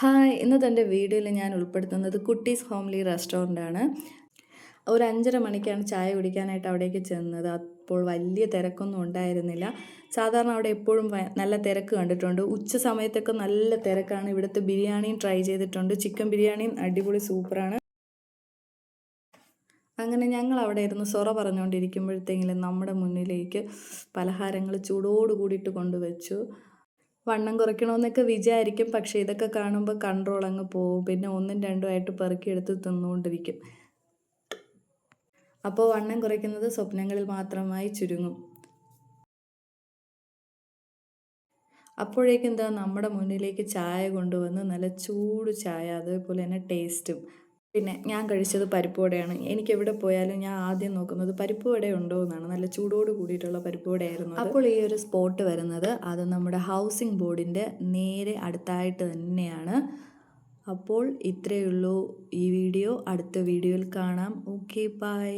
Hi! ഇന്നത്തെ എൻ്റെ വീഡിയോയിൽ ഞാൻ ഉൾപ്പെടുത്തുന്നത് കുട്ടീസ് ഹോംലി റെസ്റ്റോറൻ്റാണ്. ഒരു 5:30 മണിക്കാണ് ചായ കുടിക്കാനായിട്ട് അവിടേക്ക് ചെന്നത്. അപ്പോൾ വലിയ തിരക്കൊന്നും ഉണ്ടായിരുന്നില്ല. സാധാരണ അവിടെ എപ്പോഴും നല്ല തിരക്ക് കണ്ടിട്ടുണ്ട്. ഉച്ച സമയത്തൊക്കെ നല്ല തിരക്കാണ്. ഇവിടുത്തെ ബിരിയാണിയും ട്രൈ ചെയ്തിട്ടുണ്ട്. ചിക്കൻ ബിരിയാണിയും അടിപൊളി സൂപ്പറാണ്. അങ്ങനെ ഞങ്ങൾ അവിടെ ഇരുന്ന് സൊറ പറഞ്ഞുകൊണ്ടിരിക്കുമ്പോഴത്തേക്കും നമ്മുടെ മുന്നിലേക്ക് പലഹാരങ്ങൾ ചൂടോട് കൂടിയിട്ട് കൊണ്ടുവച്ചു. വണ്ണം കുറയ്ക്കണമെന്നൊക്കെ വിചാരിക്കും. പക്ഷേ ഇതൊക്കെ കാണുമ്പോൾ കൺട്രോൾ അങ്ങ് പോവും. പിന്നെ 1ഉം 2ഉം ആയിട്ട് പെറുക്കിയെടുത്ത് തിന്നുകൊണ്ടിരിക്കും. അപ്പോൾ വണ്ണം കുറയ്ക്കുന്നത് സ്വപ്നങ്ങളിൽ മാത്രമായി ചുരുങ്ങും. അപ്പോഴേക്കും നമ്മുടെ മുന്നിലേക്ക് ചായ കൊണ്ടുവന്ന് നല്ല ചൂട് ചായ, അതേപോലെ തന്നെ ടേസ്റ്റും. പിന്നെ ഞാൻ കഴിച്ചത് പരിപ്പ് വടയാണ്. എനിക്ക് എവിടെ പോയാലും ഞാൻ ആദ്യം നോക്കുന്നത് പരിപ്പ് വട ഉണ്ടോ എന്നാണ്. നല്ല ചൂടോട് കൂടിയിട്ടുള്ള പരിപ്പ് വടയായിരുന്നു. അപ്പോൾ ഈ ഒരു സ്പോട്ട് വരുന്നത് അത് നമ്മുടെ ഹൗസിംഗ് ബോർഡിൻ്റെ നേരെ അടുത്തായിട്ട് തന്നെയാണ്. അപ്പോൾ ഇത്രയേ ഉള്ളൂ ഈ വീഡിയോ. അടുത്ത വീഡിയോയിൽ കാണാം. Okay, by.